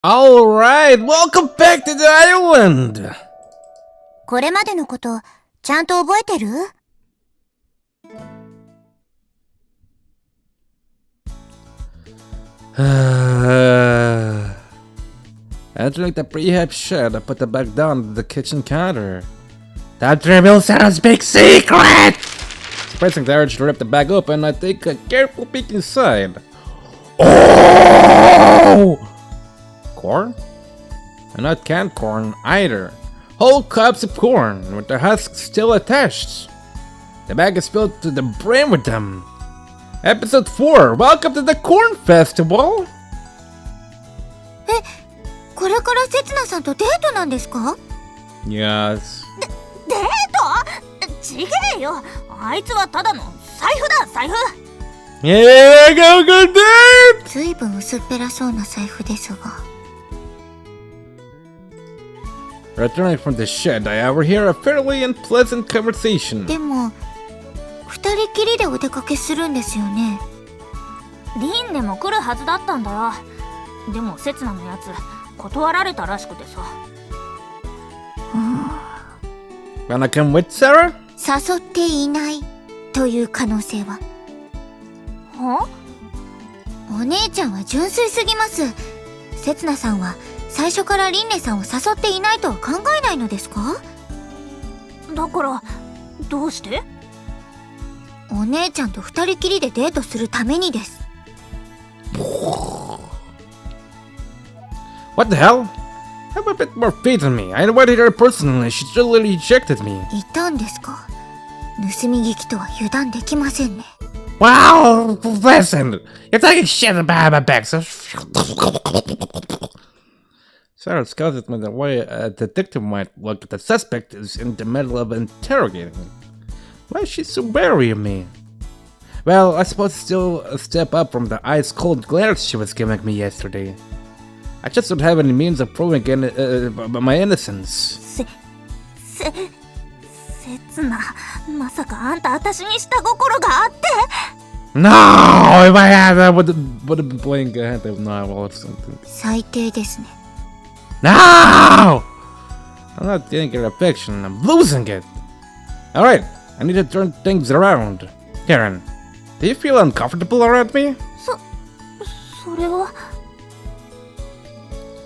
Alright, welcome back to the island! これまでのこと、ちゃんと覚えてる? Entering the prehab shed, I put it back down to the kitchen counter. Time to reveal Sarah's big secret! Suppressing the urge to rip the bag open, I take a careful peek inside. Oh! Corn? And not canned corn either. Whole cobs of corn, with the husks still attached. The bag is filled to the brim with them. Episode 4, welcome to the Corn Festival! これからせつなさんとデートなんですか? Yes. デート?ちげえよ。あいつはただの財布だ、財布。Yeah, go date! ずいぶん薄っぺらそうな財布ですが。Returning from the shed, I overhear a fairly unpleasant conversation. でも、二人きりでお出かけするんですよね。リンネも来るはずだったんだよ。でもセツナのやつ断られたらしくてさ。Wanna come with Sara? 誘っていないという可能性は。は？お姉ちゃんは純粋すぎます。せつなさんは最初からリンネさんを誘っていないとは考えないのですか？だからどうして？お姉ちゃんと二人きりでデートするためにです。What the hell? Have a bit more faith in me. I invited her personally. She totally rejected me. いたんですか？盗み聞きとは油断できませんね。Wow, listen. You're talking shit about my back, so... Sarah scowls at me the way a detective might look at the suspect is in the middle of interrogating. Why is she so wary of me? Well, I suppose it's still a step up from the ice-cold glares she was giving me yesterday. I just don't have any means of proving my innocence. セツナ、まさかあんた私に下心があって? No! If I had, I would have been playing a hand of novel or something. 最低ですね。No! I'm not getting your affection, I'm losing it. Alright, I need to turn things around. Karen, do you feel uncomfortable around me? それは...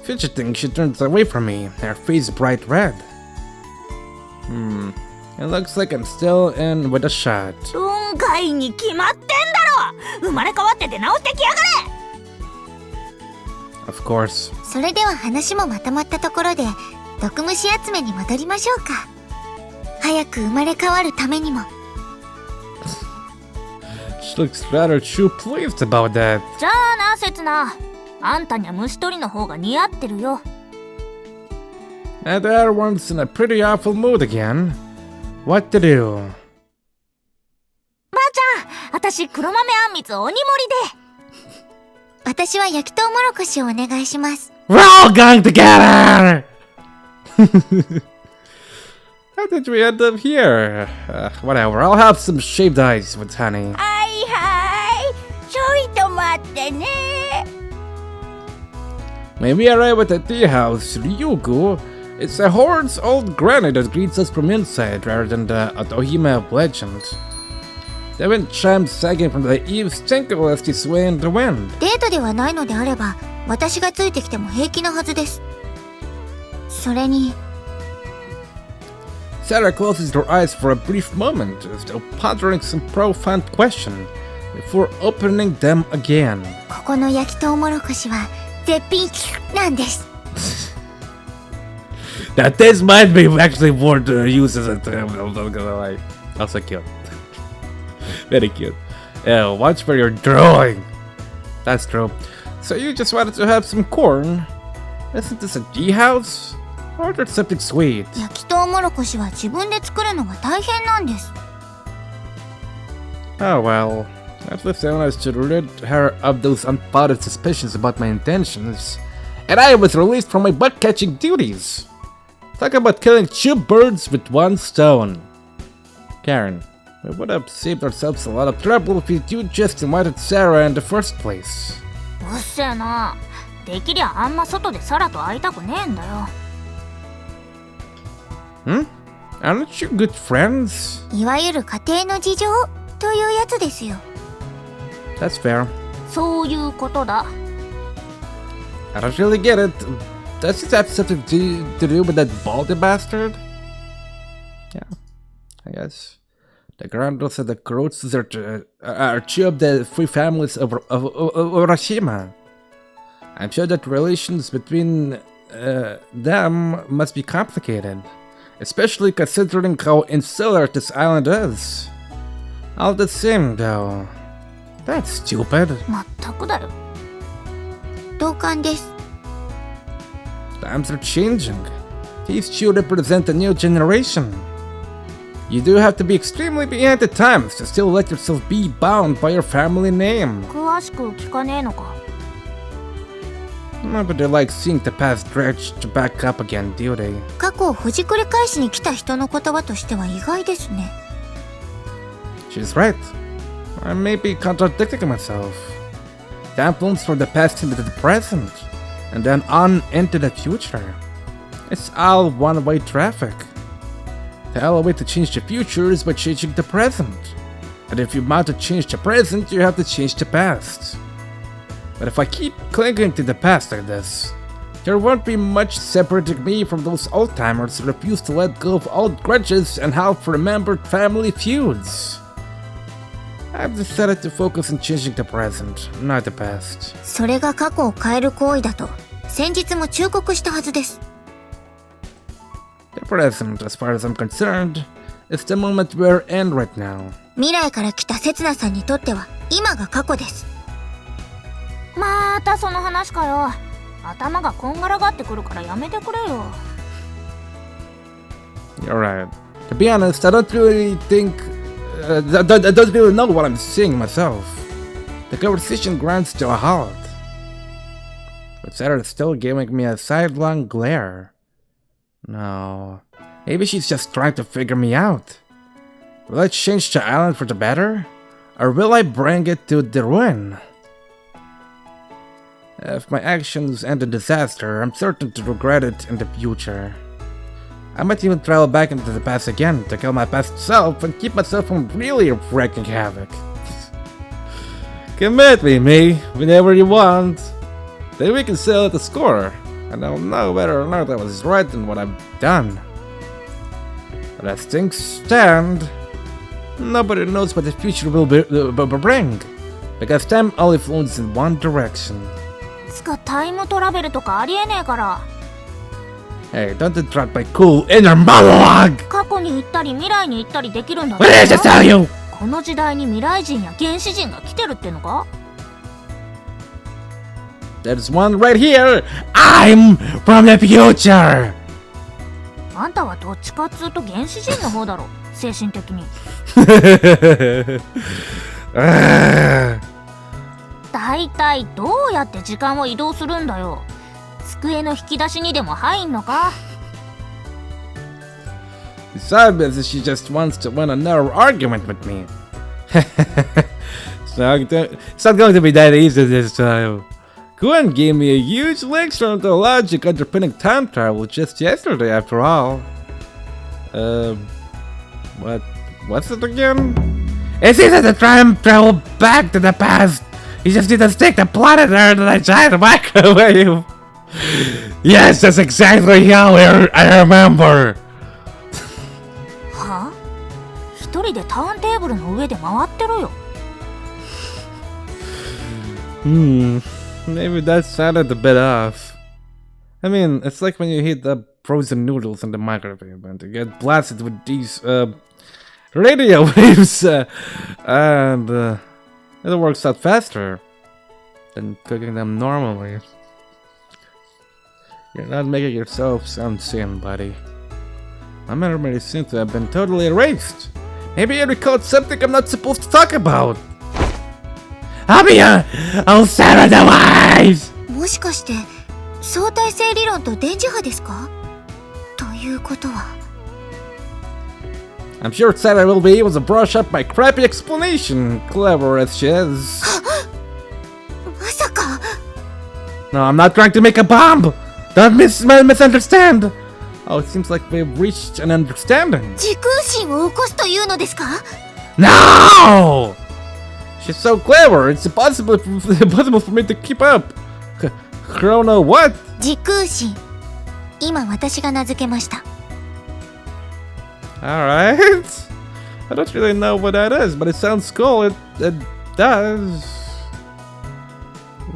Fidgeting, she turns away from me, her face bright red. It looks like I'm still in with a shot. 論外に決まってんだろ! 生まれ変わって出直してきやがれ! Of course. それでは話もまとまったところで、毒虫集めに戻りましょうか。早く生まれ変わるためにも。She looks rather too pleased about that. じゃあな、セツナ。あんたには虫取りの方が似合ってるよ。And everyone's in a pretty awful mood again. What to do? ばあちゃん、私黒豆あんみつ鬼盛りで。私は焼きとうもろこしをお願いします。We're all going together! How did we end up here? Whatever, I'll have some shaved ice with honey. はいはい。ちょいと待ってね。When we arrive at the tea house, Ryugu, it's a horde's old granny that greets us from inside rather than the Otohime of legend. The wind chimes sagging from the eaves tinkle as they sway in the wind. デートではないのであれば、私がついてきても平気なはずです。それに... Sara closes her eyes for a brief moment, as though pondering some profound question, before opening them again. ここの焼きとうもろこしは絶品なんです。That this might be actually more to use as a term. Also cute. Very cute. Yeah, watch where you're drawing. That's true. So you just wanted to have some corn? Isn't this a tea house? Ordered something sweet. 焼きとうもろこしは自分で作るのが大変なんです。Oh well. At least I managed to rid her of those unfounded suspicions about my intentions. And I was released from my butt-catching duties. Talk about killing two birds with one stone. Karen, we would have saved ourselves a lot of trouble if you just invited Sara in the first place. うっせえな。できりゃあんま外でサラと会いたくねえんだよ。Aren't you good friends? いわゆる家庭の事情というやつですよ。That's fair. そういうことだ。I don't really get it. Does it have something to do with that baldy bastard? Yeah, I guess. The Grandos and the Kurotsus are two of the three families of Urashima. I'm sure that relations between them must be complicated, especially considering how insular this island is. All the same, though, that's stupid. まったくだよ。同感です。Times are changing. These two represent a new generation. You do have to be extremely behind the times to still let yourself be bound by your family name. 詳しく聞かねえのか。Nobody likes seeing the past dredged back up again, do they? 過去をほじくり返しに来た人の言葉としては意外ですね。She's right. I may be contradicting myself. The influence from the past into the present, and then on into the future. It's all one-way traffic. The only way to change the future is by changing the present. And if you want to change the present, you have to change the past. But if I keep clinging to the past like this, there won't be much separating me from those old-timers who refuse to let go of old grudges and half-remembered family feuds. I've decided to focus on changing the present, not the past. それが過去を変える行為だと先日も忠告したはずです。The present, as far as I'm concerned, is the moment we're in right now. 未来から来た刹那さんにとっては今が過去です。またその話かよ。頭がこんがらがってくるからやめてくれよ。You're right. To be honest, I don't really think... I don't really know what I'm saying myself. The conversation grinds to a halt. But Sara is still giving me a sidelong glare. No. Maybe she's just trying to figure me out. Will I change the island for the better? Or will I bring it to the ruin? If my actions end in disaster, I'm certain to regret it in the future. I might even travel back into the past again to kill my past self and keep myself from really wreaking havoc. Commit me, whenever you want. Then we can settle the score, and I'll know whether or not I was right in what I've done. But as things stand, nobody knows what the future will bring, because time only flows in one direction. つかタイムトラベルとかありえねえから。Hey, don't interrupt my cool inner monologue! 過去に行ったり未来に行ったりできるんだ。 What did I just tell you? この時代に未来人や原始人が来てるってのか？ There's one right here! I'm from the future! あんたはどっちかっつうと原始人の方だろ、精神的に。だいたいどうやって時間を移動するんだよ。机の引き出しにでも入んのか？ Besides, she just wants to win another argument with me. It's not going to be that easy this time. Gwen gave me a huge lecture on the logic underpinning time travel just yesterday, after all. What's it again? It's easy to time travel back to the past. You just need to stick the planet there to the giant microwave. Yes, that's exactly how I remember. は？一人でターンテーブルの上で回ってろよ。Maybe that sounded a bit off. I mean, it's like when you heat up frozen noodles in the microwave and you get blasted with these radio waves, and it works out faster than cooking them normally. You're not making yourself sound sane, buddy. My memory seems to have been totally erased. Maybe I recalled something I'm not supposed to talk about. I'll be oh, Sara the Wise! もしかして相対性理論と電磁波ですか？ということは I'm sure Sara will be able to brush up my crappy explanation, clever as she is. まさか No, I'm not trying to make a bomb! Don't misunderstand! Oh, it seems like we've reached an understanding. 時空心を起こすというのですか？ No! She's so clever, it's impossible for me to keep up. Chrono what? 時空心。今私が名付けました。Alright. I don't really know what that is, but it sounds cool. It does.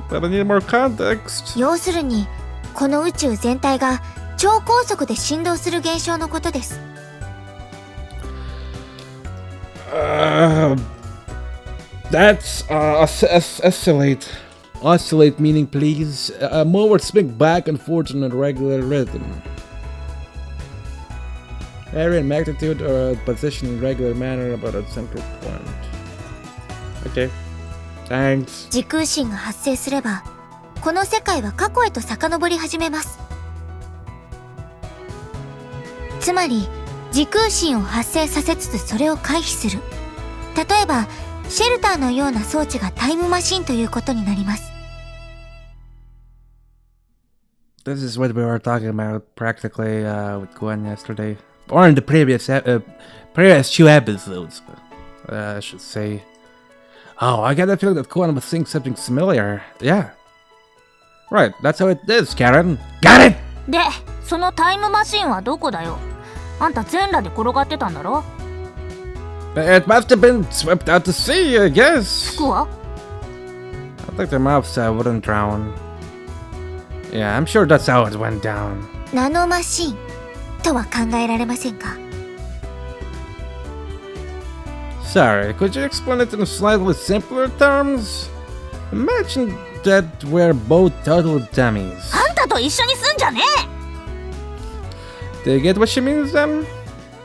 But I need more context. 要するに、この宇宙全体が超高速で振動する現象のことです。That's oscillate. Oscillate meaning please. Move or swing back and forth in a regular rhythm. Area and magnitude or position in regular manner about a central point. Okay. Thanks. 時空心が発生すれば、この世界は過去へと遡り始めます。つまり、時空心を発生させつつそれを回避する。例えば、シェルターのような装置がタイムマシンということになります。This is what we were talking about practically with Gwen yesterday. Or in the previous two episodes, I should say. Oh, I got the feeling that Gwen was saying something similar. Yeah. Right, that's how it is, Karen. Got it! で、そのタイムマシンはどこだよ？あんた全裸で転がってたんだろ？ It must have been swept out to sea, I guess. 服は？ I think the mouse wouldn't drown. Yeah, I'm sure that's how it went down. ナノマシンとは考えられませんか？ Sorry, could you explain it in slightly simpler terms? Imagine that we're both total dummies. あんたと一緒にすんじゃねえ！ Do you get what she means then?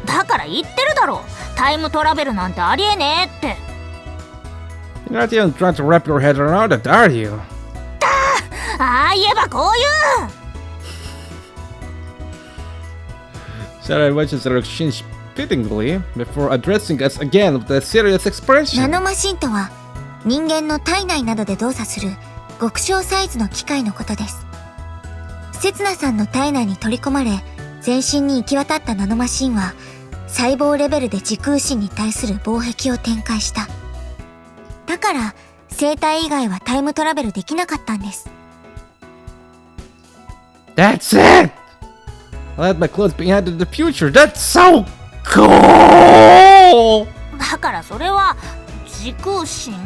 だから言ってるだろ。タイムトラベルなんてありえねえって。 You're not even trying to wrap your head around it, are you? ああ言えばこういう。 Sara watches their exchange pityingly before addressing us again with a serious expression. ナノマシンとは、人間の体内などで動作する極小サイズの機械のことです。セツナさんの体内に取り込まれ、全身に行き渡ったナノマシンは、細胞レベルで時空心に対する防壁を展開した。だから、生体以外はタイムトラベルできなかったんです。That's it! I let my clothes behind in the future. That's so cool! だからそれは時空心っ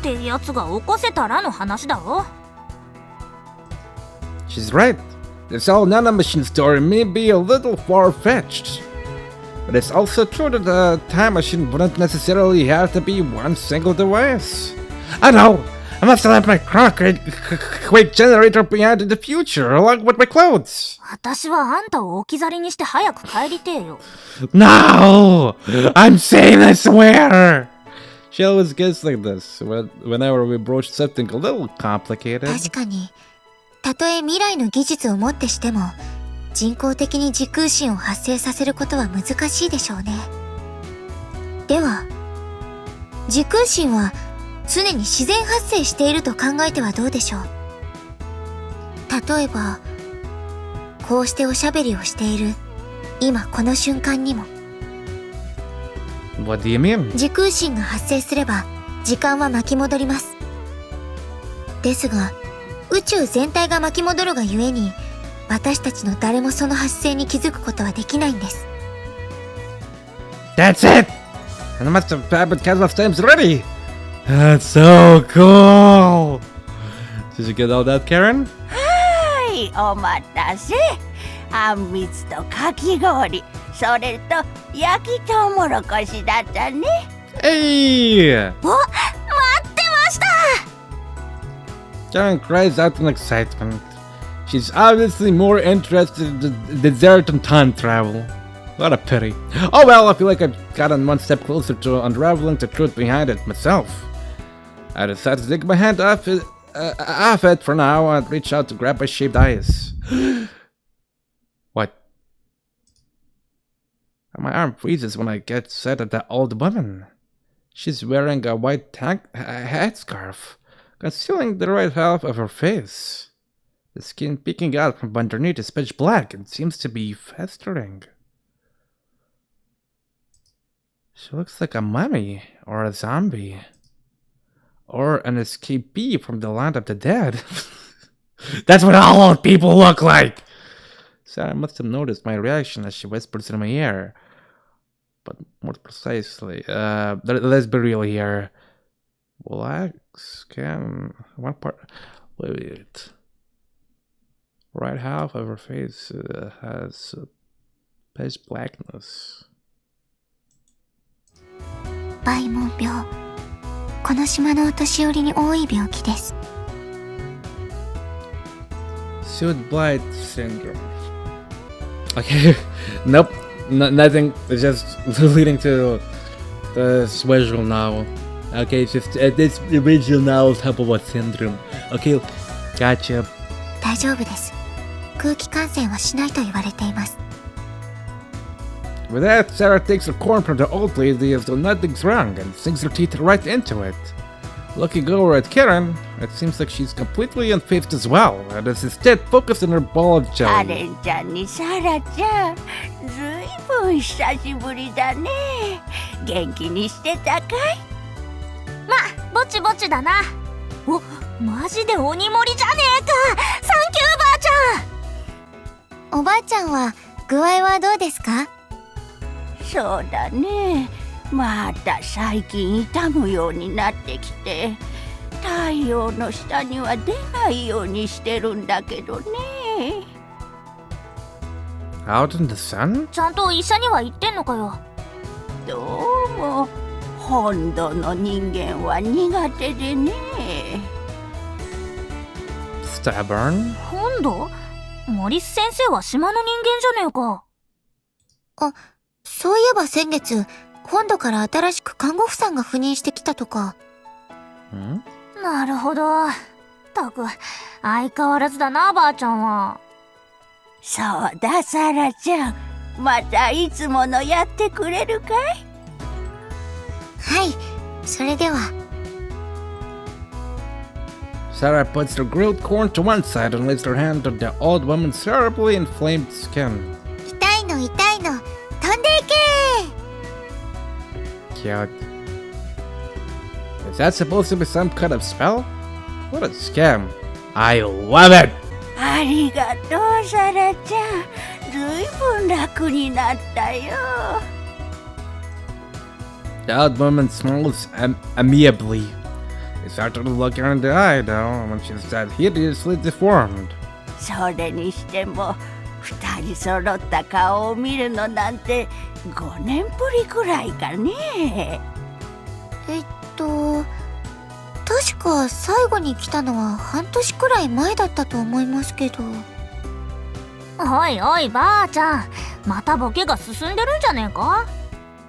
てやつが起こせたらの話だろ。 She's right. This whole nanomachine story may be a little far-fetched. But it's also true that a time machine wouldn't necessarily have to be one single device. I know! I must have left my quake generator behind in the future, along with my clothes. 私はあんたを置き去りにして早く帰りてえよ。 No! I'm saying I swear! She always gets like this, whenever we broach something a little complicated. 確かに、たとえ未来の技術をもってしても、人工的に時空心を発生させることは難しいでしょうね。では、時空心は常に自然発生していると考えてはどうでしょう。例えば、こうしておしゃべりをしている今この瞬間にも。What do you mean? 時空心が発生すれば時間は巻き戻ります。ですが、宇宙全体が巻き戻るがゆえに、私たちの誰もその発生に気づくことはできないんです。That's it! And I must have happened countless times already! That's so cool! Did you get all that, Karen? はい、お待たせ。あんみつとかき氷、それと焼きとうもろこしだったね。Hey! お、待ってました！ Karen cries out in excitement. She's obviously more interested in the desert and time travel. What a pity. Oh well, I feel like I've gotten one step closer to unraveling the truth behind it myself. I decided to take my hand off it for now and reach out to grab my shaved eyes. What? My arm freezes when I get set at that old woman. She's wearing a white headscarf, concealing the right half of her face. The skin peeking out from underneath is pitch black and seems to be festering. She looks like a mummy, or a zombie, or an escapee from the land of the dead. That's what all old people look like! Sarah must have noticed my reaction as she whispers in my ear. But more precisely, let's be real here. Black skin, one part, wait. Right half of her face has pitch blackness. バイモン病。この島のお年寄りに多い病気です。Soot Blight syndrome. Okay, nope, nothing. It's just leading to the visual novel. Okay, it's just this original novel type of a syndrome. Okay, gotcha. 大丈夫です。空気感染はしないと言われています。With that, Sara takes a corn from the old lady as though nothing's wrong and sinks her teeth right into it. Looking over at Karen, it seems like she's completely unfazed as well, and is instead focused on her ball of カ jelly. レンちゃんにサラちゃん、ずいぶん久しぶりだね。元気にしてたかい？ま、ぼちぼちだな。お、マジで鬼盛りじゃねえか。サンキューばあちゃん。おばあちゃんは具合はどうですか？そうだね。また最近痛むようになってきて、太陽の下には出ないようにしてるんだけどね。Out in the sun? ちゃんと医者には言ってんのかよ。どうも本土の人間は苦手でね。Stubborn? 本土？モリス先生は島の人間じゃねえか。あ、そういえば先月、本土から新しく看護婦さんが赴任してきたとか。ん？なるほど。たく、相変わらずだな、ばあちゃんは。そうだ、サラちゃん。またいつものやってくれるかい？はい、それでは。Sara puts the grilled corn to one side and lays her hand on the old woman's terribly inflamed skin. 痛いの痛いの、飛んでいけー。 Cute. Is that supposed to be some kind of spell? What a scam. I love it! ありがとう、サラちゃん。ずいぶん楽になったよ。The old woman smiles amiably. It's hard to look her in the eye, though, when she's that hideously deformed. それにしても二人揃った顔を見るのなんて5年ぶりくらいかね。確か最後に来たのは半年くらい前だったと思いますけど。おいおいばあちゃん、またボケが進んでるんじゃねえか？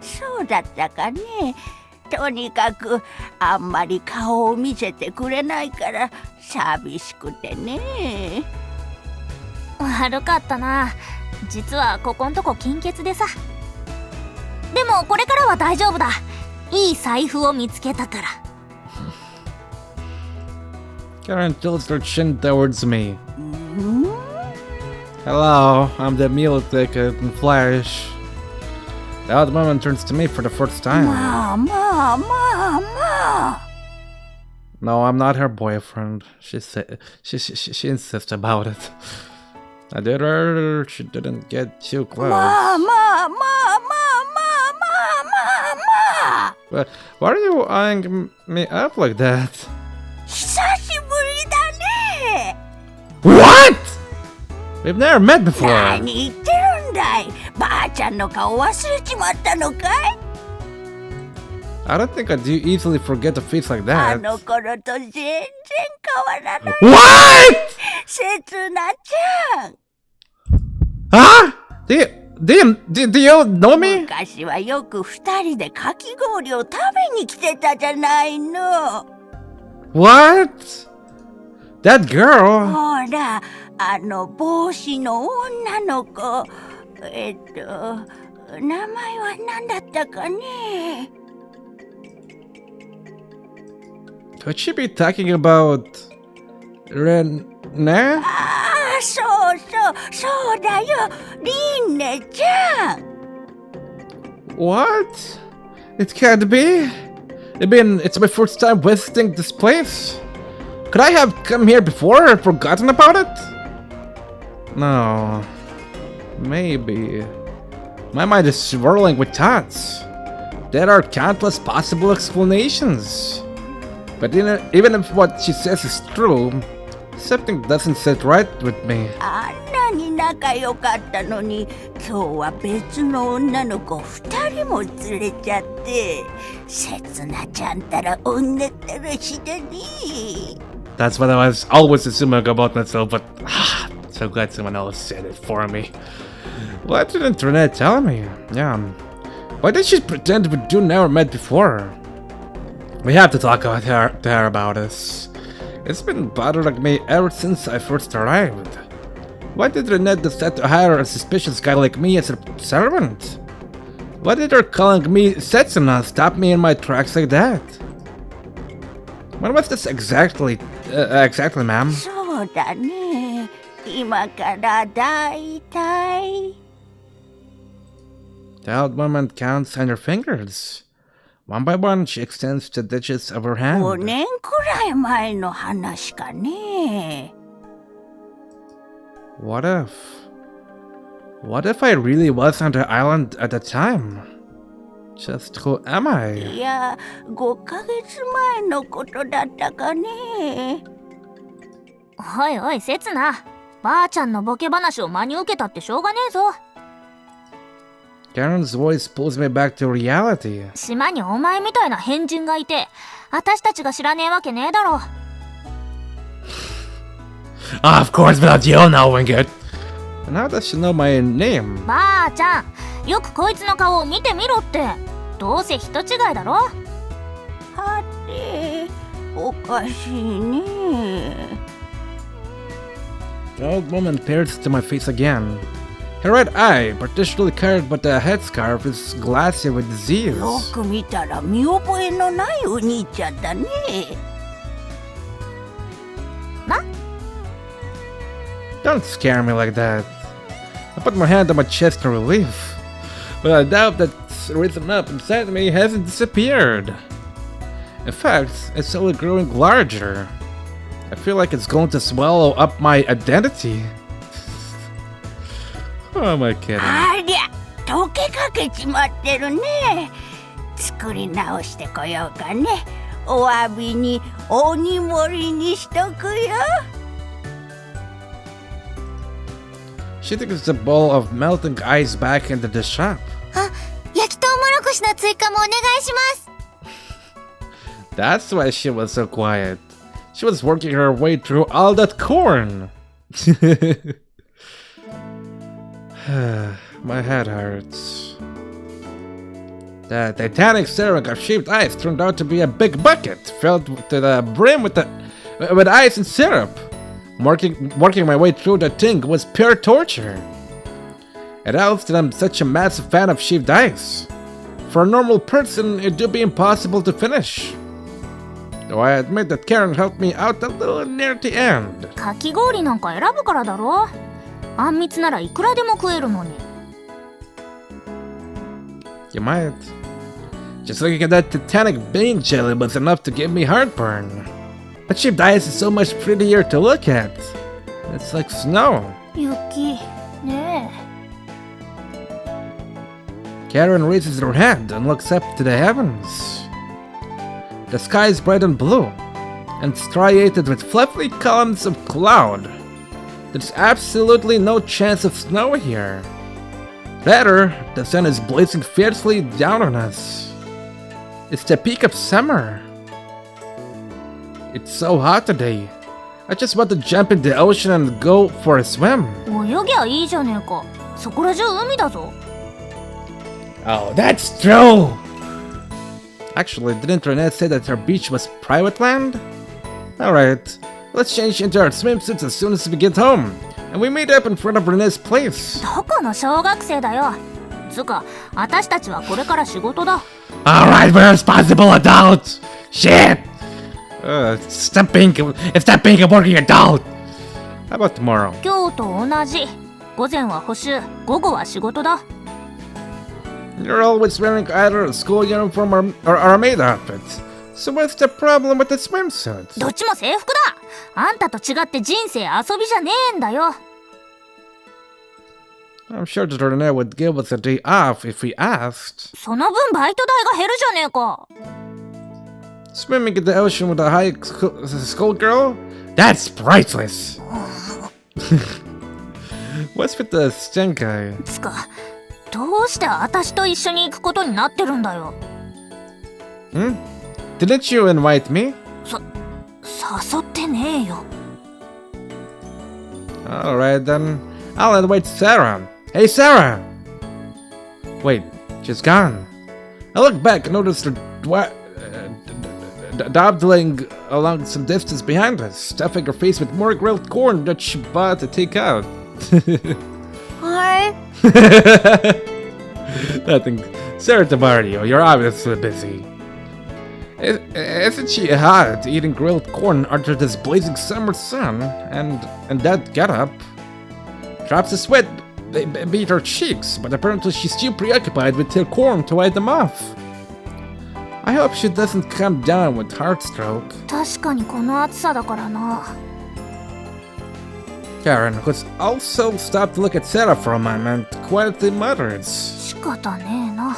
そうだったかね。とにかくあんまり顔を見せてくれないから寂しくてね。悪かったな。実はここんとこ金欠でさ。でもこれからは大丈夫だ。いい財布を見つけたから。Karen tilts her chin towards me. Hello, I'm the meal ticket in flesh. The old woman turns to me for the first time. まあまあまあまあ。No, I'm not her boyfriend. She insists about it. I did her. She didn't get too close. まあまあまあまあまあまあまあ。 But why are you eyeing me up like that? 久しぶりだね。 What? We've never met before. 何言ってるんだい。ばあちゃんの顔忘れちまったのかい？ I don't think I do easily forget a face like あ that. の頃と全然変わらない。 What? せつなちゃん。 Huh? Do you know me? 昔はよく二人でかき氷を食べに来てたじゃないの。 What? That girl? ほら、あの帽子の女の子。名前は何だったかね。 Could she be talking about Nah? そうだよ、リンネちゃん。 What? It can't be. I mean, it's my first time visiting this place. Could I have come here before and forgotten about it? No. Maybe. My mind is swirling with thoughts. There are countless possible explanations. But even if what she says is true, something doesn't sit right with me. あんなに仲良かったのに、今日は別の女の子2人も連れちゃって、せつなちゃんたら女ったらしだね。 That's what I was always assuming about myself, but so glad someone else said it for me. Why didn't Rinne tell me? Yeah. Why did she pretend we never met before? We have to talk to her about this. It's been bothering me ever since I first arrived. Why did Rinne decide to hire a suspicious guy like me as a servant? Why did her calling me Setsuna stop me in my tracks like that? When was this exactly, ma'am? そうだね。今からだいたい。 The old woman counts on her fingers. One by one, she extends the digits of her hand. 5年くらい前の話かね。 What if I really was on the island at the time? Just who am I? いや、5ヶ月前のことだったかね。おいおい、せつな。ばあちゃんのボケ話を真に受けたってしょうがねえぞ。 Karen's voice pulls me back to reality. 島にお前みたいな変人がいて、私たちが知らねえわけねえだろ。Of course, without you knowing it. And how does she know my name? ばあちゃん、よくこいつの顔を見てみろって。どうせ人違いだろ。はて、おかしいね。 The old woman peers to my face again. Her right eye, partially covered by the headscarf, is glassy with disease. よく見たら見覚えのないお兄ちゃんだね。 Don't scare me like that. I put my hand on my chest in relief, but I doubt that's risen up inside me hasn't disappeared. In fact, it's only growing larger. I feel like it's going to swallow up my identity. Who am I kidding? ありゃ、溶けかけちまってるね。作り直してこようかね。お詫びに鬼盛りにしとくよ。 She takes the bowl of melting ice back into the shop. あ、焼きとうもろこしの追加もお願いします。 That's why she was so quiet. She was working her way through all that corn. My head hurts. The titanic syrup of shaved ice turned out to be a big bucket filled to the brim with ice and syrup. Working my way through the thing was pure torture. It helps that I'm such a massive fan of shaved ice. For a normal person, it would be impossible to finish. Though I admit that Karen helped me out a little near the end. かき氷なんか選ぶからだろ。あんみつならいくらでも食えるのに。 You might. Just looking at that Titanic bean jelly was enough to give me heartburn. But shaved ice is so much prettier to look at. It's like snow. 雪ね Karen raises her head and looks up to the heavens. The sky is bright and blue, and striated with fluffy columns of cloud. There's absolutely no chance of snow here. Rather, the sun is blazing fiercely down on us. It's the peak of summer. It's so hot today. I just want to jump in the ocean and go for a swim. え。泳ぎゃいいじゃねえか。そこら中海だぞ。 Oh, that's true! Actually, didn't Rinne say that her beach was private land? Alright, let's change into our swimsuits as soon as we get home. And we meet up in front of Rinne's place. どこの小学生だよ。つか、私たちはこれから仕事だ。Alright, we're responsible adults! Shit! Stop being a working adult! How about tomorrow? 今日と同じ。午前は補習、午後は仕事だ。You're always wearing either a school uniform or a maid outfit. So what's the problem with the swimsuit? どっちも制服だ。あんたと違って人生遊びじゃねえんだよ。I'm sure that Rinne would give us a day off if we asked. その分バイト代が減るじゃねえか。Swimming in the ocean with a high school girl? That's priceless! What's with the Sanzenkai? つか、どうして私と一緒に行くことになってるんだよ。Didn't you invite me? 誘ってねえよ。Alright then, I'll invite Sara. Hey Sara! Wait, she's gone. I look back and noticed her dawdling along some distance behind us, stuffing her face with more grilled corn that she bought to take out. はい。 Nothing. Sara Mario, you're obviously busy. Isn't she hot eating grilled corn under this blazing summer sun? And that getup? Drops of sweat beat her cheeks, but apparently she's too preoccupied with her corn to wipe them off. I hope she doesn't come down with heart stroke. 確かにこの暑さだからな。Karen, who's also stopped to look at Sara for a moment, quietly mutters. 仕方ねえな。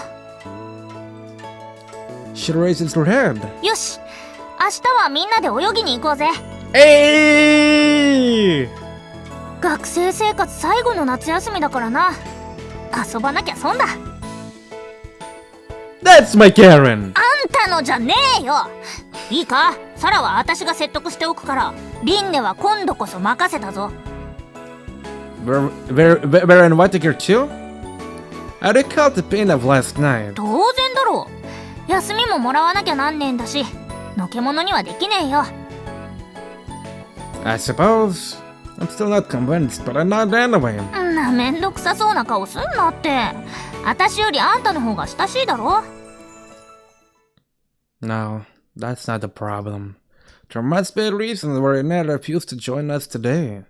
She raises her head. よし、明日はみんなで泳ぎに行こうぜ。Hey! 学生生活最後の夏休みだからな。遊ばなきゃ損だ。That's my Karen! あんたのじゃねえよ。いいか、サラは私が説得しておくから、リンネは今度こそ任せたぞ。We're inviting her too? I recall the pain of last night. 当然だろう。休みももらわなきゃなんねえんだし、のけものにはできねえよ。I suppose. I'm still not convinced, but I'm not anyway. な、めんどくさそうな顔すんなって。私よりあんたの方が親しいだろ。No, that's not the problem. There must be a reason why Rinne refused to join us today.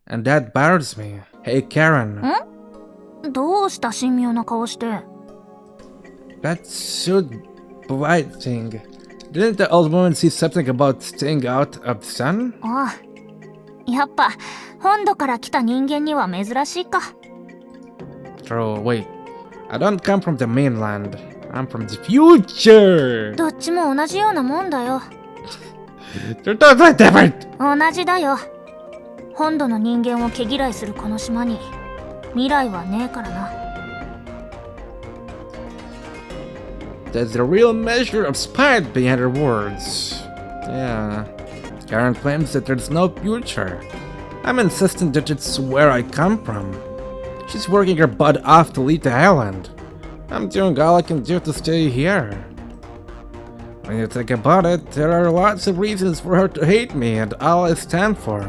And that bothers me. Hey, Karen. ん？どうした神妙な顔して。That Soot Blight thing. Didn't the old woman see something about staying out of the sun? ああ、やっぱ本土から来た人間には珍しいか。True, wait. I don't come from the mainland. I'm from the future! どっちも同じようなもんだよ。They're totally different! 同じだよ。本土の人間を毛嫌いするこの島に未来はねえからな。There's a real measure of spite behind her words. Yeah. Karen claims that there's no future. I'm insisting that it's where I come from. She's working her butt off to leave the island. I'm doing all I can do to stay here. When you think about it, there are lots of reasons for her to hate me and all I stand for.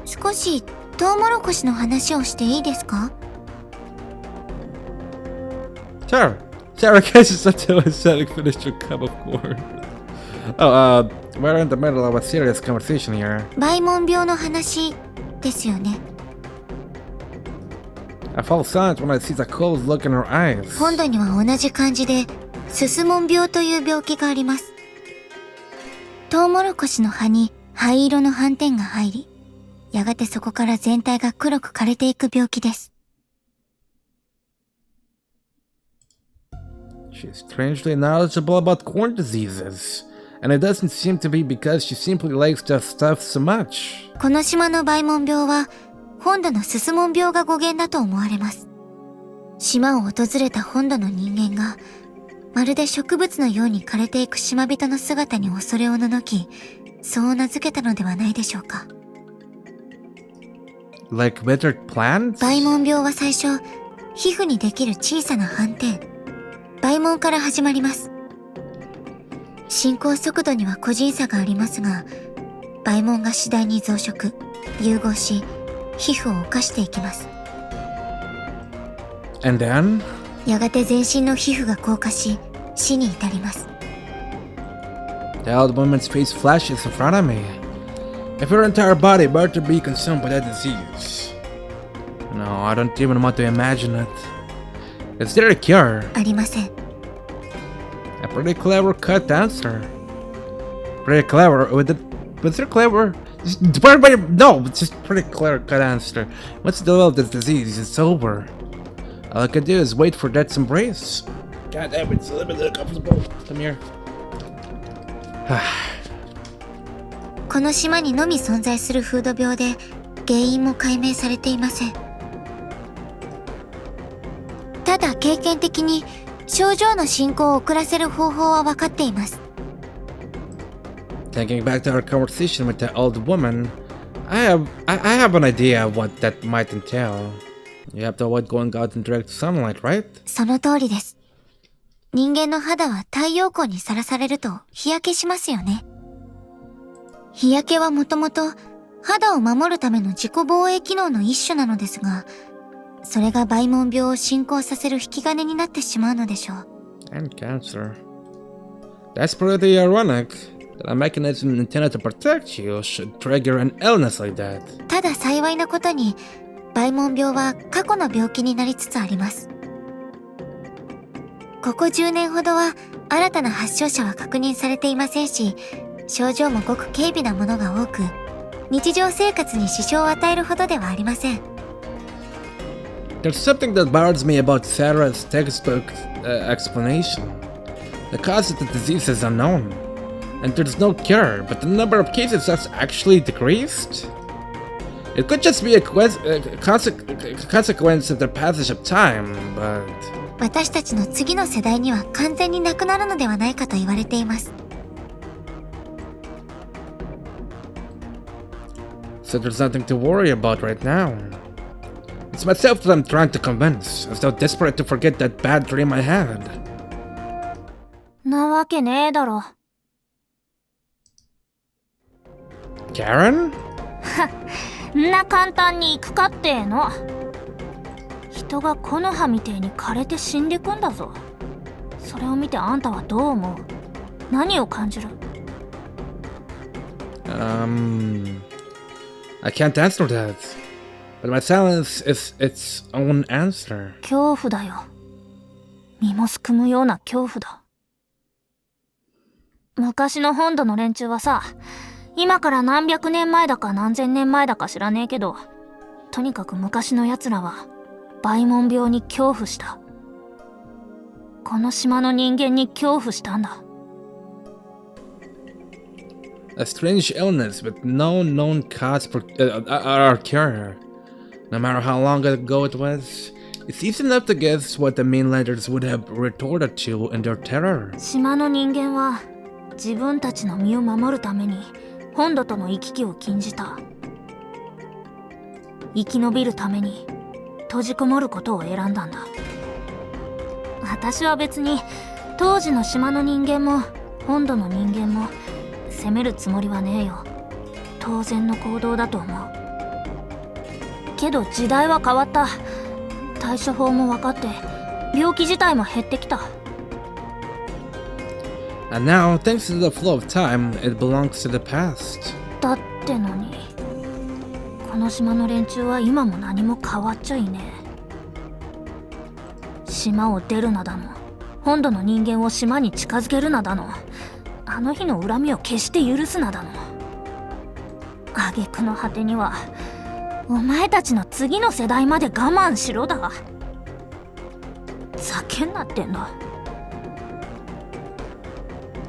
少しトウモロコシの話をしていいですか？ Sure. Sara catches up to us having finished her cup of corn. Oh, we're in the middle of a serious conversation here. バイモン病の話ですよね。I fall silent when I see the cold look in her eyes. 本土には同じ漢字でススモン病という病気があります。トウモロコシの葉に灰色の斑点が入り、やがてそこから全体が黒く枯れていく病気です。She's strangely knowledgeable about corn diseases, and it doesn't seem to be because she simply likes that stuff so much. この島のバイモン病は本土のススモン病が語源だと思われます。島を訪れた本土の人間がまるで植物のように枯れていく島人の姿に恐れをののき、そう名付けたのではないでしょうか。Like withered plants? バイモン病は最初、皮膚にできる小さな斑点、バイモンから始まります。進行速度には個人差がありますが、バイモンが次第に増殖、融合し、皮膚を侵していきます。And then? やがて全身の皮膚が硬化し、死に至ります。 The old woman's face flashes in front of me. If her entire body were to be consumed by that disease. No, I don't even want to imagine it. Is there a cure? ありません。 A pretty clever cut answer. Pretty clever. Was there clever? No, it's just pretty clever cut answer. Once you develop this disease, it's over. All I can do is wait for death's embrace. God damn, it's a little bit uncomfortable. Come here. この島にのみ存在する風土病で原因も解明されていません。ただ経験的に症状の進行を遅らせる方法は分かっています。Thinking back to our conversation with that old woman, I have an idea of what that might entail. You have to avoid going out in direct sunlight, right? その通りです。人間の肌は太陽光にさらされると日焼けしますよね。日焼けはもともと肌を守るための自己防衛機能の一種なのですが、それが梅門病を進行させる引き金になってしまうのでしょう。And cancer. That's pretty ironic. That a mechanism intended to protect you should trigger an illness like that. ただ幸いなことに、梅門病は過去の病気になりつつあります。ここ10年ほどは新たな発症者は確認されていませんし、症状もごく軽微なものが多く、日常生活に支障を与えるほどではありません。There's something that bothers me about Sara's textbook explanation. The cause of the disease is unknown, and there's no cure, but the number of cases has actually decreased? It could just be a consequence of the passage of time, but... 私たちの次の世代には完全になくなるのではないかと言われています。So there's nothing to worry about right now. It's myself that I'm trying to convince, as though desperate to forget that bad dream I had. なわけねえだろ。Karen? んな簡単に行くかってえの。人が木の葉みてえに枯れて死んでくんだぞ。それを見てあんたはどう思う？何を感じる？ I can't answer that. But my silence is its own answer. 恐怖だよ。身もすくむような恐怖だ。昔の本土の連中はさ、今から何百年前だか何千年前だか知らねえけど、とにかく昔の奴らは梅門病に恐怖した。この島の人間に恐怖したんだ。A strange illness with no known cause or cure. No matter how long ago it was, it's easy enough to guess what the mainlanders would have retorted to in their terror. 島の人間は自分たちの身を守るために本土との行き来を禁じた。生き延びるために閉じこもることを選んだんだ。私は別に当時の島の人間も本土の人間も責めるつもりはねえよ。当然の行動だと思う。けど時代は変わった。対処法も分かって病気自体も減ってきた。And now, thanks to the flow of time, it belongs to the past. だってのに、この島の連中は今も何も変わっちゃいねえ。島を出るなだの、本土の人間を島に近づけるなだの、あの日の恨みを決して許すなだの。挙句の果てには、お前たちの次の世代まで我慢しろだ。叫んなってんだ。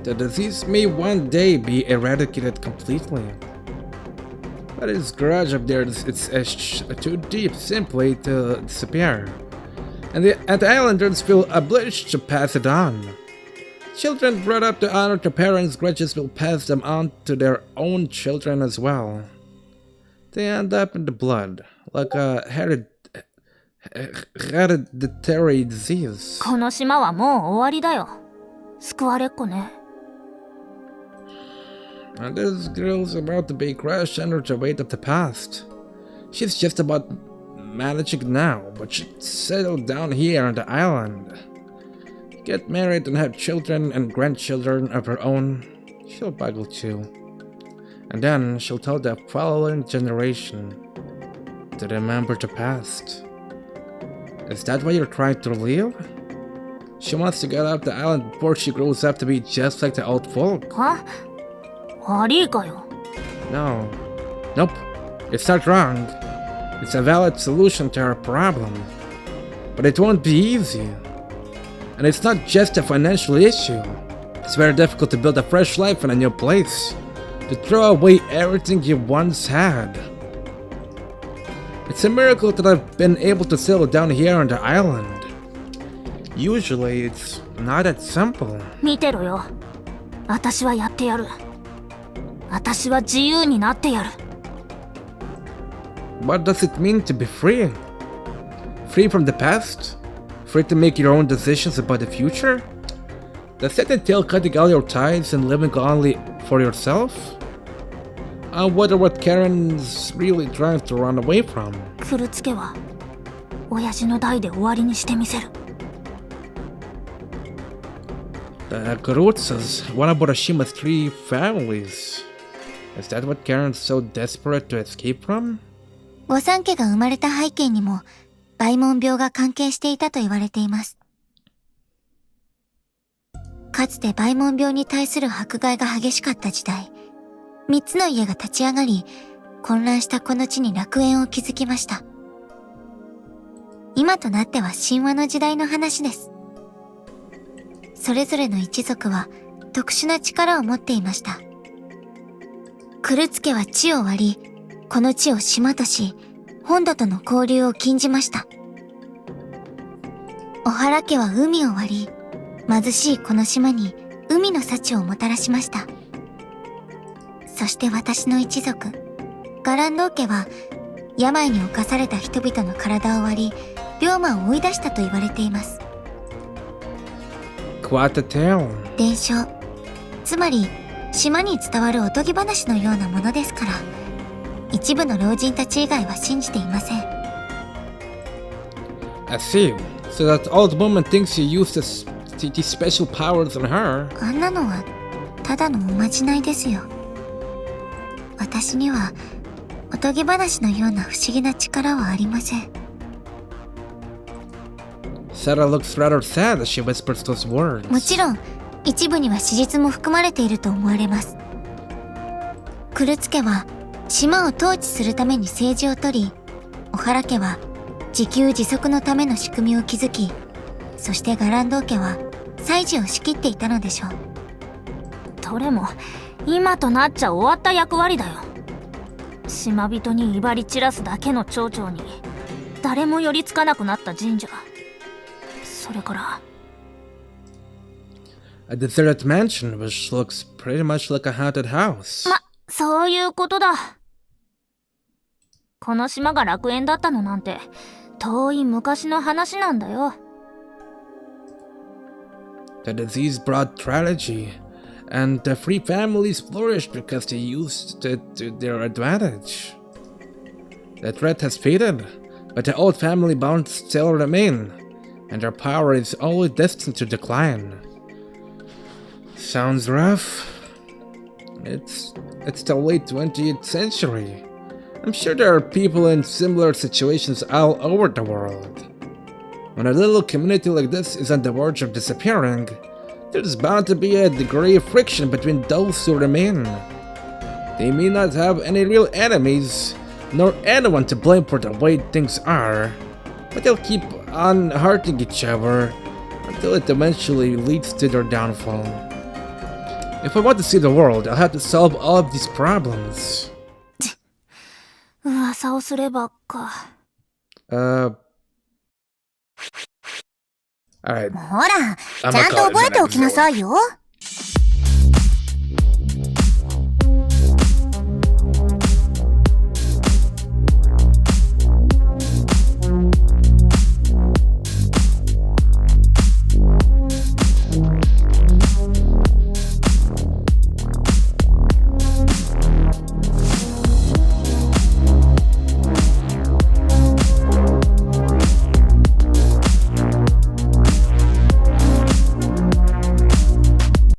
The disease may one day be eradicated completely. But its grudge of theirs is too deep simply to disappear. And the islanders feel obliged to pass it on. Children brought up to honor their parents' grudges will pass them on to their own children as well. They end up in the blood, like a hereditary disease. この島はもう終わりだよ。救われっこね。And this girl's about to be crushed under the weight of the past. She's just about managing now, but she'd settle down here on the island. Get married and have children and grandchildren of her own. She'll buggle too. And then she'll tell the following generation to remember the past. Is that why you're trying to leave? She wants to get off the island before she grows up to be just like the old folk. はハリーかよ。 No. Nope. It's not wrong. It's a valid solution to our problem. But it won't be easy. And it's not just a financial issue. It's very difficult to build a fresh life in a new place. To throw away everything you once had. It's a miracle that I've been able to settle down here on the island. Usually, it's not that simple. 見てろよ。私はやってやる。私は自由になってやる。 What does it mean to be free? Free from the past? Free to make your own decisions about the future? Does that entail cutting all your ties and living only for yourself? I wonder what Karen's really trying to run away from. クルツケは親父の代で終わりにしてみせる。 The Kurutsas, one of Urashima's 3 families. Is that what Karen's so desperate to escape from? 御三家が生まれた背景にも、バ門病が関係していたと言われています。かつてバ門病に対する迫害が激しかった時代、3つの家が立ち上がり、混乱したこの地に楽園を築きました。今となっては神話の時代の話です。それぞれの一族は特殊な力を持っていました。クルツ家は地を割り、この地を島とし、本土との交流を禁じました。小原家は海を割り、貧しいこの島に海の幸をもたらしました。そして私の一族、ガランドー家は、病に侵された人々の体を割り、病魔を追い出したと言われています。Quite a tale. 伝承、つまり島に伝わるおとぎ話のようなものですから、一部の老人たち以外は信じていません。I see. So that old woman thinks you used these special powers on her. あんなのはただのおまじないですよ。私にはおとぎ話のような不思議な力はありません。Sara looks rather sad as she whispers those words. もちろん一部には史実も含まれていると思われます。クルツ家は島を統治するために政治を取り、小原家は自給自足のための仕組みを築き、そしてガランドー家は祭事を仕切っていたのでしょう。どれも今となっちゃ終わった役割だよ。島人に威張り散らすだけの町長に誰も寄りつかなくなった神社、それから A deserted mansion which looks pretty much like a haunted house. そういうことだ。この島が楽園だったのなんて遠い昔の話なんだよ。 The disease brought tragedy, and the 3 families flourished because they used it to their advantage. The threat has faded, but the old family bonds still remain, and their power is always destined to decline. Sounds rough. It's the late 20th century. I'm sure there are people in similar situations all over the world. When a little community like this is on the verge of disappearing, there's bound to be a degree of friction between those who remain. They may not have any real enemies, nor anyone to blame for the way things are, but they'll keep on hurting each other until it eventually leads to their downfall. If I want to see the world, I'll have to solve all of these problems. 噂をすればか。Alright. ほら、ちゃんと覚えておきなさいよ。